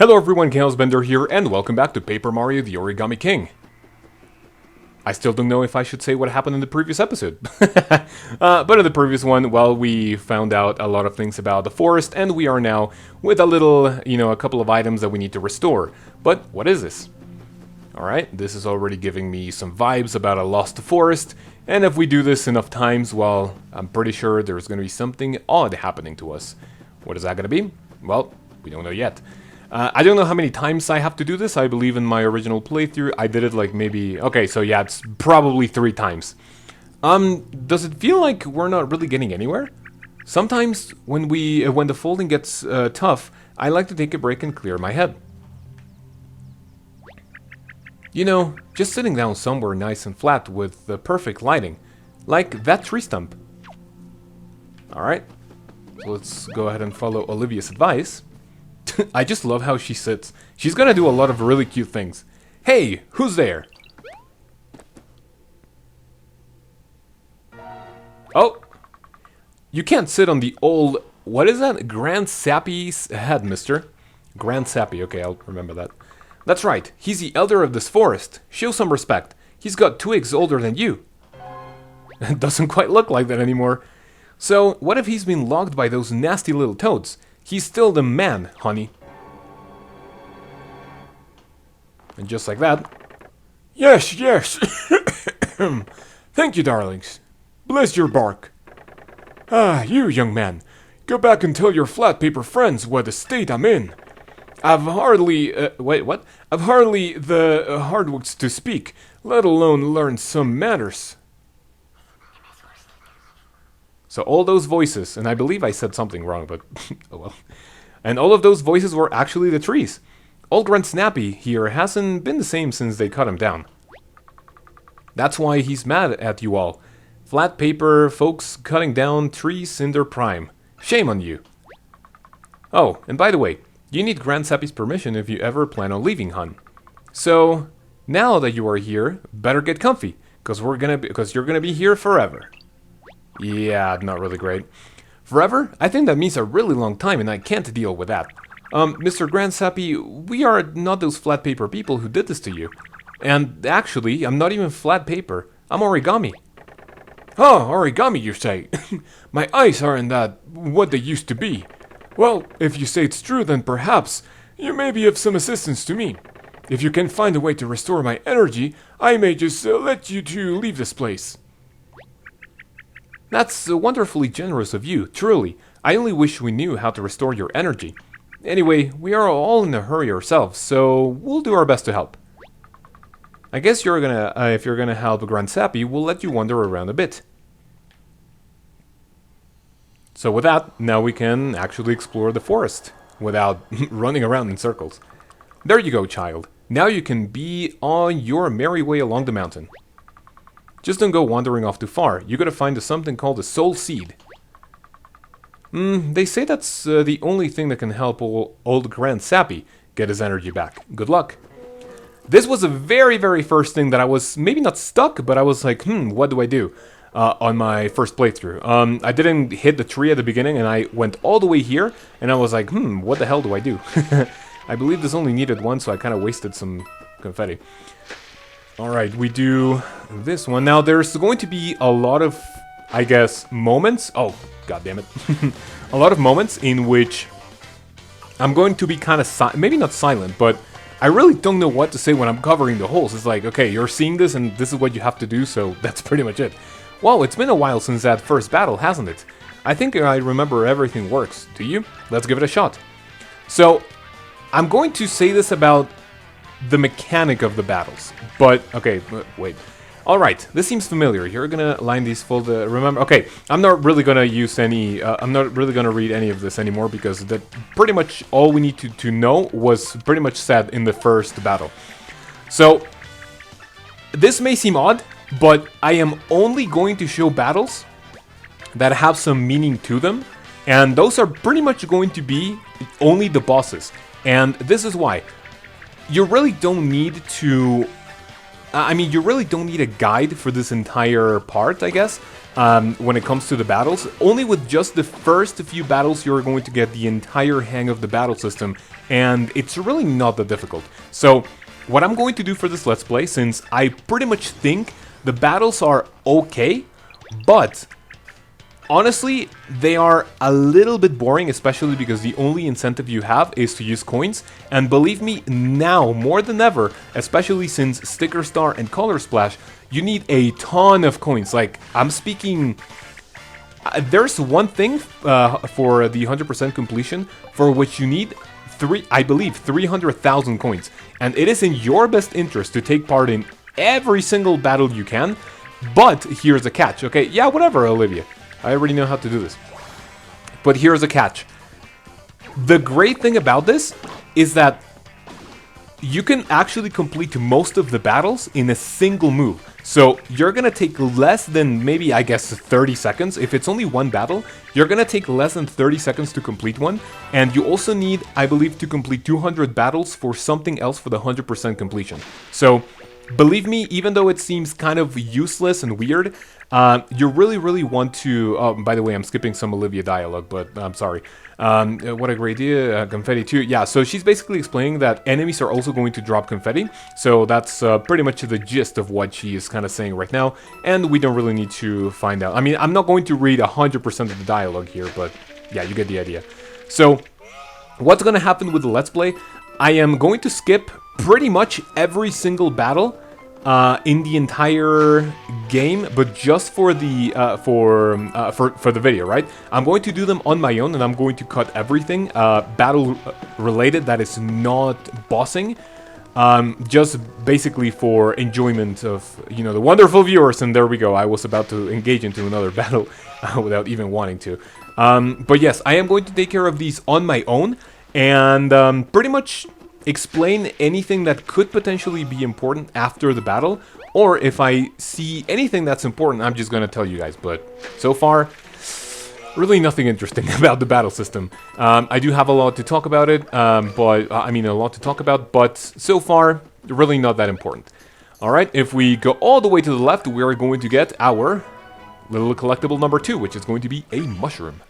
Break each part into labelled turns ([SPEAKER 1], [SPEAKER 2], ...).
[SPEAKER 1] Hello everyone, Kaozbender here, and welcome back to Paper Mario the Origami King. I still don't know if I should say what happened in the previous episode. But in the previous one, well, we found out a lot of things about the forest, and we are now with a little, a couple of items that we need to restore. But what is this? Alright, this is already giving me some vibes about a lost forest, and if we do this enough times, well, I'm pretty sure there's going to be something odd happening to us. What is that going to be? Well, we don't know yet. I don't know how many times I have to do this. I believe in my original playthrough I did it like maybe... Okay, so yeah, it's probably 3 times. Does it feel like we're not really getting anywhere? Sometimes when the folding gets tough, I like to take a break and clear my head. You know, just sitting down somewhere nice and flat with the perfect lighting. Like that tree stump. Alright, so let's go ahead and follow Olivia's advice. I just love how she sits. She's gonna do a lot of really cute things. Hey, who's there? Oh! You can't sit on the old... What is that? Grand Sappy's head, mister. Grand Sappy, okay, I'll remember that. That's right, he's the elder of this forest. Show some respect. He's got twigs older than you. It doesn't quite look like that anymore. So, what if he's been logged by those nasty little toads? He's still the man, honey. And just like that... Yes, yes! Thank you, darlings. Bless your bark. Ah, you, young man. Go back and tell your flat paper friends what the state I'm in. I've hardly... wait, what? I've hardly the hardwoods to speak, let alone learn some manners. So all those voices, and I believe I said something wrong, but oh well. And all of those voices were actually the trees. Old Grand Snappy here hasn't been the same since they cut him down. That's why he's mad at you all. Flat paper folks cutting down trees in their prime. Shame on you. Oh, and by the way, you need Grand Sappy's permission if you ever plan on leaving, hun. So, now that you are here, better get comfy, because you're gonna be here forever. Yeah, not really great. Forever? I think that means a really long time and I can't deal with that. Mr. Grand Sappy, we are not those flat paper people who did this to you. And actually, I'm not even flat paper. I'm origami. Oh, origami, you say? My eyes aren't that what they used to be. Well, if you say it's true, then perhaps you may be of some assistance to me. If you can find a way to restore my energy, I may just let you two leave this place. That's wonderfully generous of you, truly. I only wish we knew how to restore your energy. Anyway, we are all in a hurry ourselves, so we'll do our best to help. I guess if you're gonna help Grand Sappy, we'll let you wander around a bit. So with that, now we can actually explore the forest, without running around in circles. There you go, child. Now you can be on your merry way along the mountain. Just don't go wandering off too far. You gotta find something called a soul seed. They say that's the only thing that can help old Grand Sappy get his energy back. Good luck. This was the very, very first thing that I was maybe not stuck, but I was like, what do I do? On my first playthrough. I didn't hit the tree at the beginning, and I went all the way here, and I was like, what the hell do I do? I believe this only needed one, so I kind of wasted some confetti. Alright, we do this one. Now, there's going to be a lot of, I guess, moments. Oh, god damn it. A lot of moments in which I'm going to be kind of, maybe not silent, but I really don't know what to say when I'm covering the holes. It's like, okay, you're seeing this and this is what you have to do, so that's pretty much it. Wow, it's been a while since that first battle, hasn't it? I think I remember everything works. Do you? Let's give it a shot. So, I'm going to say this about the mechanic of the battles, but okay, wait. All right, this seems familiar. You're gonna line these full. Remember, okay. I'm not really gonna use any. I'm not really gonna read any of this anymore because that pretty much all we need to know was pretty much said in the first battle. So this may seem odd, but I am only going to show battles that have some meaning to them, and those are pretty much going to be only the bosses. And this is why. You really don't need to I mean, you really don't need a guide for this entire part, I guess, when it comes to the battles. Only with just the first few battles you're going to get the entire hang of the battle system, and it's really not that difficult. So, what I'm going to do for this Let's Play, since I pretty much think the battles are okay, but honestly, they are a little bit boring, especially because the only incentive you have is to use coins. And believe me, now more than ever, especially since Sticker Star and Color Splash, you need a ton of coins. Like, I'm speaking... there's one thing for the 100% completion for which you need, I believe, 300,000 coins. And it is in your best interest to take part in every single battle you can. But here's a catch, okay? Yeah, whatever, Olivia. I already know how to do this. But here's a catch. The great thing about this is that you can actually complete most of the battles in a single move. So you're gonna take less than maybe, I guess, 30 seconds. If it's only one battle, you're gonna take less than 30 seconds to complete one. And you also need, I believe, to complete 200 battles for something else for the 100% completion. So believe me, even though it seems kind of useless and weird, you really want to... Oh, by the way, I'm skipping some Olivia dialogue, but I'm sorry. What a great idea, confetti too. Yeah, so she's basically explaining that enemies are also going to drop confetti. So that's pretty much the gist of what she is kind of saying right now. And we don't really need to find out. I mean, I'm not going to read 100% of the dialogue here, but yeah, you get the idea. So what's going to happen with the Let's Play? I am going to skip pretty much every single battle in the entire game, but just for the for the video, right? I'm going to do them on my own, and I'm going to cut everything battle related that is not bossing, just basically for enjoyment of, you know, the wonderful viewers. And there we go. I was about to engage into another battle without even wanting to. But yes, I am going to take care of these on my own, and pretty much explain anything that could potentially be important after the battle, or if I see anything that's important, I'm just gonna tell you guys. But so far, really nothing interesting about the battle system. I do have a lot to talk about it, but so far, really not that important. Alright, if we go all the way to the left, we are going to get our little collectible number 2, which is going to be a mushroom.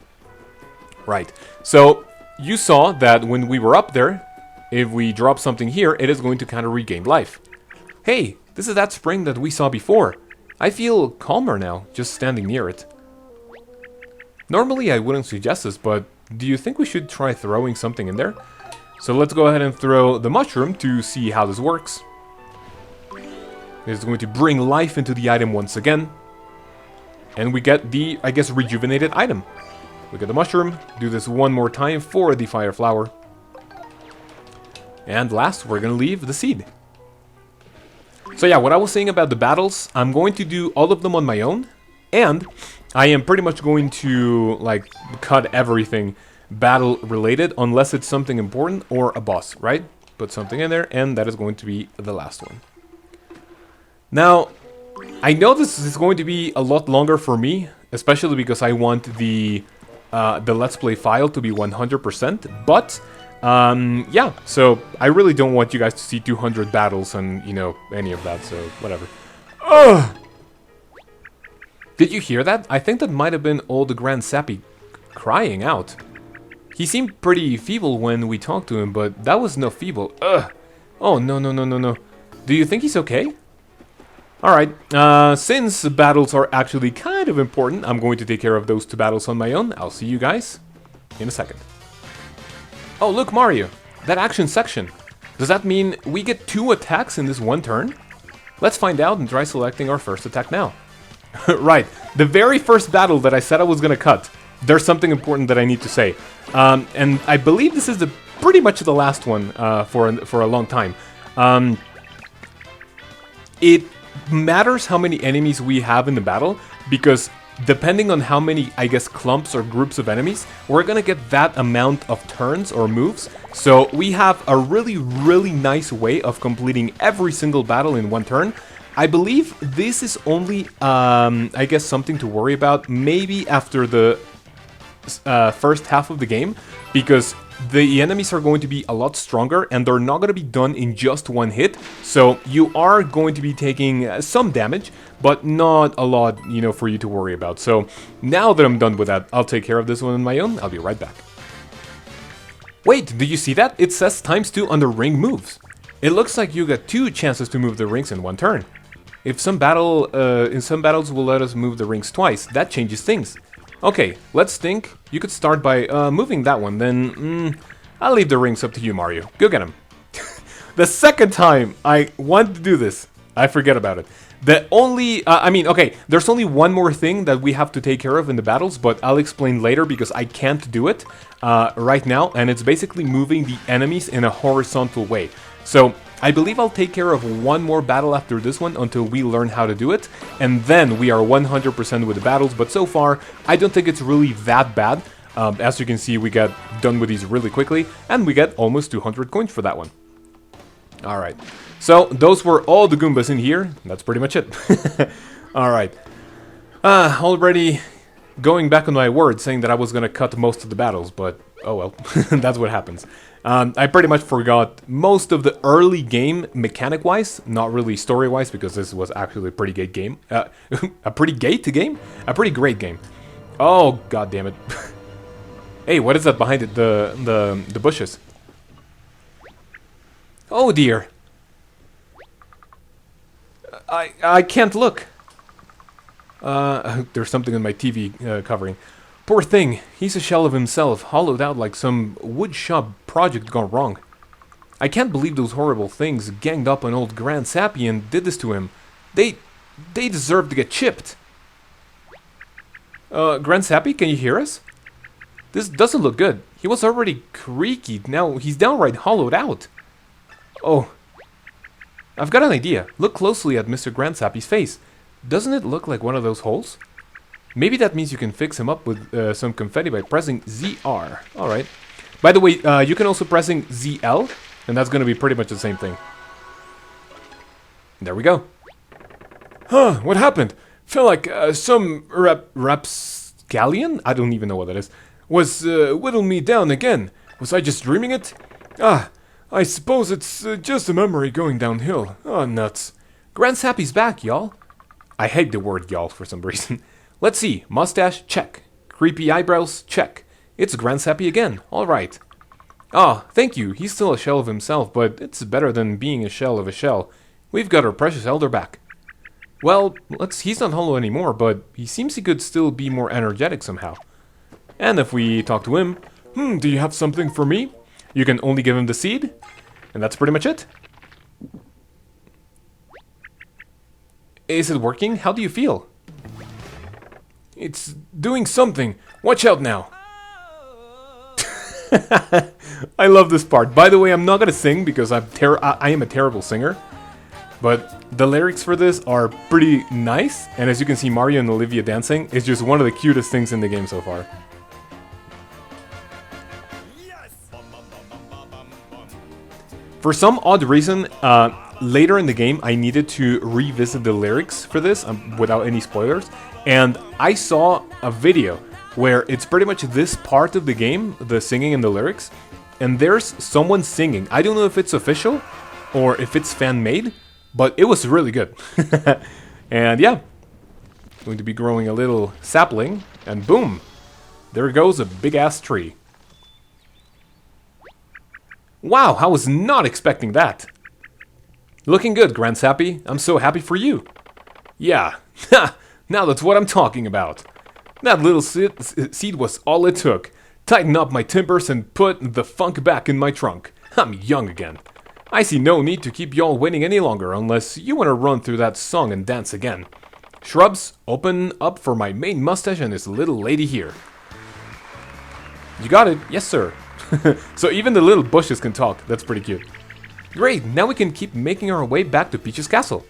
[SPEAKER 1] Right, so you saw that when we were up there, if we drop something here, it is going to kind of regain life. Hey, this is that spring that we saw before. I feel calmer now, just standing near it. Normally I wouldn't suggest this, but do you think we should try throwing something in there? So let's go ahead and throw the mushroom to see how this works. It's going to bring life into the item once again. And we get the, I guess, rejuvenated item. We get the mushroom, do this one more time for the fire flower. And last, we're gonna leave the seed. So yeah, what I was saying about the battles, I'm going to do all of them on my own, and I am pretty much going to, like, cut everything battle related, unless it's something important or a boss, right? Put something in there, and that is going to be the last one. Now, I know this is going to be a lot longer for me, especially because I want the Let's Play file to be 100%, but yeah, so I really don't want you guys to see 200 battles and, you know, any of that, so whatever. Ugh! Did you hear that? I think that might have been old Grand Sappy crying out. He seemed pretty feeble when we talked to him, but that was no feeble. Ugh! Oh, no. Do you think he's okay? Alright, since battles are actually kind of important, I'm going to take care of those 2 battles on my own. I'll see you guys in a second. Oh, look, Mario! That action section! Does that mean we get 2 attacks in this one turn? Let's find out and try selecting our first attack now. Right, the very first battle that I said I was gonna cut, there's something important that I need to say. And I believe this is pretty much the last one for a long time. It matters how many enemies we have in the battle, because depending on how many, I guess, clumps or groups of enemies, we're gonna get that amount of turns or moves. So we have a really nice way of completing every single battle in one turn. I believe this is only, I guess, something to worry about maybe after the first half of the game, because the enemies are going to be a lot stronger, and they're not going to be done in just one hit. So you are going to be taking some damage, but not a lot, you know, for you to worry about. So now that I'm done with that, I'll take care of this one on my own. I'll be right back. Wait, did you see that? It says ×2 on the ring moves. It looks like you got 2 chances to move the rings in one turn. If some battles will let us move the rings twice, that changes things. Okay, let's think. You could start by moving that one, then I'll leave the rings up to you, Mario. Go get them. The second time I wanted to do this, I forget about it. The only, okay, there's only one more thing that we have to take care of in the battles, but I'll explain later because I can't do it right now, and it's basically moving the enemies in a horizontal way. So I believe I'll take care of one more battle after this one until we learn how to do it, and then we are 100% with the battles, but so far, I don't think it's really that bad. As you can see, we got done with these really quickly, and we get almost 200 coins for that one. Alright, so those were all the Goombas in here. That's pretty much it. Alright. Already going back on my word saying that I was going to cut most of the battles, but oh well, that's what happens. I pretty much forgot most of the early game mechanic-wise, not really story-wise, because this was actually a pretty good game. A pretty game? A pretty great game. Oh, god damn it. Hey, what is that behind it? The bushes. Oh dear. I can't look. There's something in my TV covering. Poor thing, he's a shell of himself, hollowed out like some woodshop project gone wrong. I can't believe those horrible things ganged up on old Grand Sappy and did this to him. They deserve to get chipped. Grand Sappy, can you hear us? This doesn't look good. He was already creaky, now he's downright hollowed out. Oh, I've got an idea. Look closely at Mr. Grand Sappy's face. Doesn't it look like one of those holes? Maybe that means you can fix him up with some confetti by pressing ZR. Alright. By the way, you can also pressing ZL, and that's going to be pretty much the same thing. There we go. Huh, what happened? Felt like some rapscallion? I don't even know what that is. Was whittling me down again. Was I just dreaming it? Ah, I suppose it's just a memory going downhill. Oh, nuts. Grand Sappy's back, y'all. I hate the word y'all for some reason. Let's see. Mustache, check. Creepy eyebrows, check. It's Grand Sappy again. Alright. Ah, thank you. He's still a shell of himself, but it's better than being a shell of a shell. We've got our precious elder back. Well, he's not hollow anymore, but he seems he could still be more energetic somehow. And if we talk to him, do you have something for me? You can only give him the seed, and that's pretty much it. Is it working? How do you feel? It's doing something. Watch out now. I love this part. By the way, I'm not gonna sing because I am a terrible singer. But the lyrics for this are pretty nice. And as you can see, Mario and Olivia dancing is just one of the cutest things in the game so far. For some odd reason, later in the game, I needed to revisit the lyrics for this without any spoilers. And I saw a video where it's pretty much this part of the game, the singing and the lyrics. And there's someone singing. I don't know if it's official or if it's fan-made, but it was really good. And yeah, going to be growing a little sapling, and boom, there goes a big-ass tree. Wow, I was not expecting that. Looking good, Grand Sappy. I'm so happy for you. Yeah, now that's what I'm talking about. That little seed was all it took. Tighten up my timbers and put the funk back in my trunk. I'm young again. I see no need to keep y'all waiting any longer unless you want to run through that song and dance again. Shrubs, open up for my main mustache and this little lady here. You got it. Yes, sir. So even the little bushes can talk. That's pretty cute. Great, now we can keep making our way back to Peach's castle.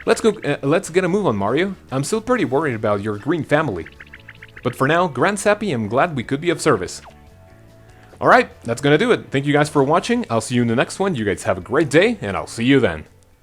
[SPEAKER 1] Let's go. Let's get a move on, Mario. I'm still pretty worried about your green family. But for now, Grand Sappy, I'm glad we could be of service. Alright, that's gonna do it. Thank you guys for watching. I'll see you in the next one. You guys have a great day, and I'll see you then.